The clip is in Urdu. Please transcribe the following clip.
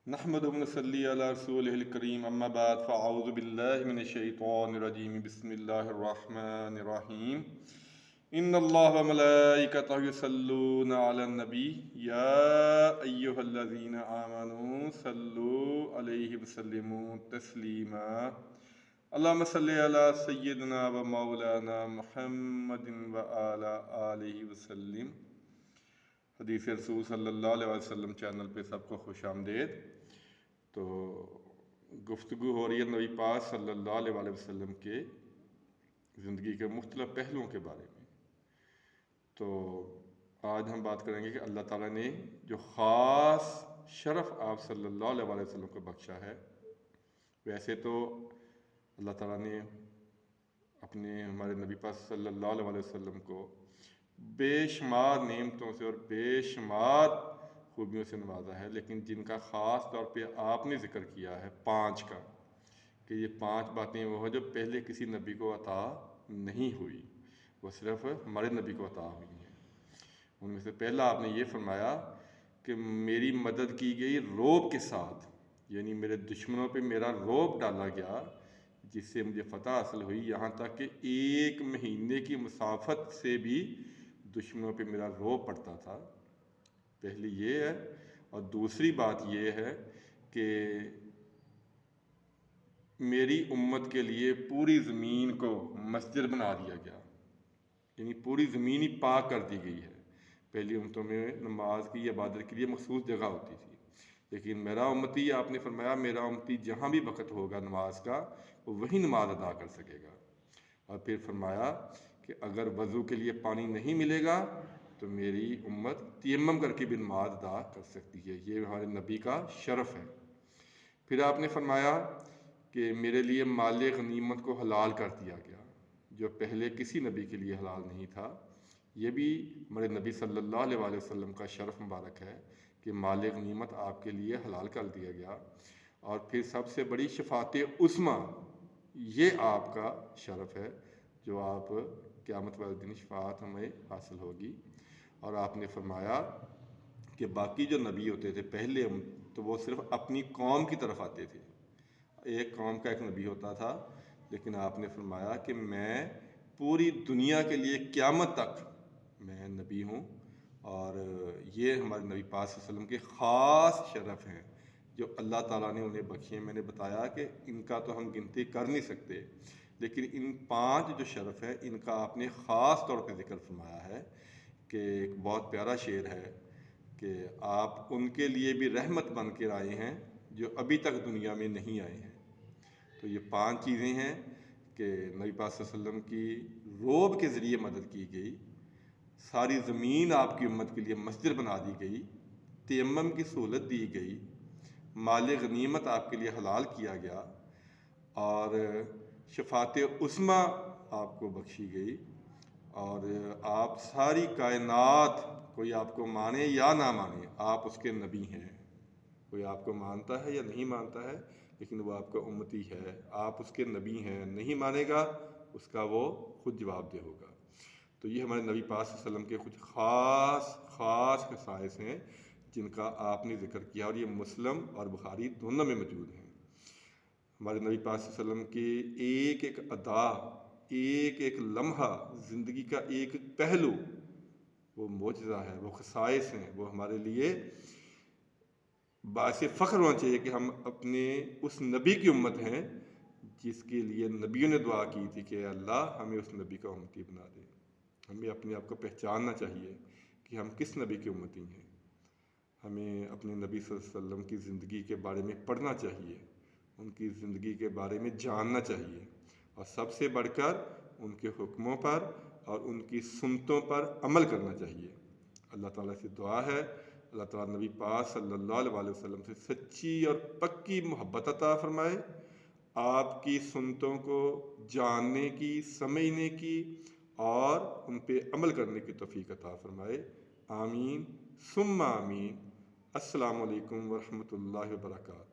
نحمد ونصلي على رسوله الكريم اما بعد فاعوذ بالله من الشيطان الرجيم بسم الله الرحمن الرحيم ان الله وملائكته يصلون على النبي يا ايها الذين امنوا صلوا عليه وسلموا تسليما اللهم صل على سيدنا ومولانا محمد وعلى آله وسلم۔ حدیث رسول صلی اللہ علیہ وسلم چینل پہ سب کو خوش آمدید۔ تو گفتگو ہو رہی ہے نبی پاک صلی اللہ علیہ وسلم کے زندگی کے مختلف پہلوؤں کے بارے میں۔ تو آج ہم بات کریں گے کہ اللہ تعالیٰ نے جو خاص شرف آپ صلی اللہ علیہ وسلم کو بخشا ہے۔ ویسے تو اللہ تعالیٰ نے اپنے ہمارے نبی پاک صلی اللہ علیہ وسلم کو بے شمار نعمتوں سے اور بے شمار خوبیوں سے نوازا ہے، لیکن جن کا خاص طور پہ آپ نے ذکر کیا ہے 5 کا، کہ یہ 5 باتیں وہ ہیں جو پہلے کسی نبی کو عطا نہیں ہوئی، وہ صرف ہمارے نبی کو عطا ہوئی ہیں۔ ان میں سے پہلا آپ نے یہ فرمایا کہ میری مدد کی گئی روب کے ساتھ، یعنی میرے دشمنوں پہ میرا روب ڈالا گیا جس سے مجھے فتح حاصل ہوئی، یہاں تک کہ 1 مہینے کی مسافت سے بھی دشمنوں پہ میرا روب پڑتا تھا۔ پہلی یہ ہے، اور دوسری بات یہ ہے کہ میری امت کے لیے پوری زمین کو مسجد بنا دیا گیا، یعنی پوری زمین ہی پاک کر دی گئی ہے۔ پہلی امتوں میں نماز کی عبادت کے لیے مخصوص جگہ ہوتی تھی، لیکن میرا امتی، آپ نے فرمایا میرا امتی جہاں بھی وقت ہوگا نماز کا وہ وہی نماز ادا کر سکے گا۔ اور پھر فرمایا کہ اگر وضو کے لیے پانی نہیں ملے گا تو میری امت تیمم کر کے بھی نماز ادا کر سکتی ہے۔ یہ ہمارے نبی کا شرف ہے۔ پھر آپ نے فرمایا کہ میرے لیے مال غنیمت کو حلال کر دیا گیا، جو پہلے کسی نبی کے لیے حلال نہیں تھا۔ یہ بھی ہمارے نبی صلی اللہ علیہ وسلم کا شرف مبارک ہے کہ مال غنیمت آپ کے لیے حلال کر دیا گیا۔ اور پھر سب سے بڑی شفاعت عظمیٰ، یہ آپ کا شرف ہے جو آپ قیامت والے دن شفاعت ہمیں حاصل ہوگی۔ اور آپ نے فرمایا کہ باقی جو نبی ہوتے تھے پہلے تو وہ صرف اپنی قوم کی طرف آتے تھے، ایک قوم کا ایک نبی ہوتا تھا، لیکن آپ نے فرمایا کہ میں پوری دنیا کے لیے قیامت تک میں نبی ہوں۔ اور یہ ہمارے نبی پاک صلی اللہ علیہ وسلم کے خاص شرف ہیں جو اللہ تعالیٰ نے انہیں بخشے ہیں۔ میں نے بتایا کہ ان کا تو ہم گنتی کر نہیں سکتے، لیکن ان 5 جو شرف ہیں ان کا آپ نے خاص طور پہ ذکر فرمایا ہے کہ ایک بہت پیارا شعر ہے کہ آپ ان کے لیے بھی رحمت بن کے آئے ہیں جو ابھی تک دنیا میں نہیں آئے ہیں۔ تو یہ 5 چیزیں ہیں کہ نبی پاک صلی اللہ علیہ وسلم کی روب کے ذریعے مدد کی گئی، ساری زمین آپ کی امت کے لیے مسجد بنا دی گئی، تیمم کی سہولت دی گئی، مال غنیمت آپ کے لیے حلال کیا گیا، اور شفاعت عظمیٰ آپ کو بخشی گئی۔ اور آپ ساری کائنات، کوئی آپ کو مانے یا نہ مانے، آپ اس کے نبی ہیں۔ کوئی آپ کو مانتا ہے یا نہیں مانتا ہے لیکن وہ آپ کا امتی ہے، آپ اس کے نبی ہیں۔ نہیں مانے گا اس کا وہ خود جواب دہ ہوگا۔ تو یہ ہمارے نبی پاک صلی اللہ علیہ وسلم کے کچھ خاص خصائص ہیں جن کا آپ نے ذکر کیا، اور یہ مسلم اور بخاری دونوں میں موجود ہیں۔ ہمارے نبی پاک صلی اللہ علیہ وسلم کی ایک ایک ادا، ایک ایک لمحہ، زندگی کا ایک پہلو وہ معجزہ ہے، وہ خصائص ہیں، وہ ہمارے لیے باعث فخر ہونا چاہیے کہ ہم اپنے اس نبی کی امت ہیں جس کے لیے نبیوں نے دعا کی تھی کہ اللہ ہمیں اس نبی کا امتی بنا دے۔ ہمیں اپنے آپ کو پہچاننا چاہیے کہ ہم کس نبی کی امتی ہیں۔ ہمیں اپنے نبی صلی اللہ علیہ وسلم کی زندگی کے بارے میں پڑھنا چاہیے، ان کی زندگی کے بارے میں جاننا چاہیے، اور سب سے بڑھ کر ان کے حکموں پر اور ان کی سنتوں پر عمل کرنا چاہیے۔ اللہ تعالیٰ سے دعا ہے اللہ تعالیٰ نبی پاک صلی اللہ علیہ وسلم سے سچی اور پکی محبت عطا فرمائے، آپ کی سنتوں کو جاننے کی، سمجھنے کی اور ان پہ عمل کرنے کی توفیق عطا فرمائے۔ آمین ثم آمین۔ السلام علیکم ورحمۃ اللہ وبرکاتہ۔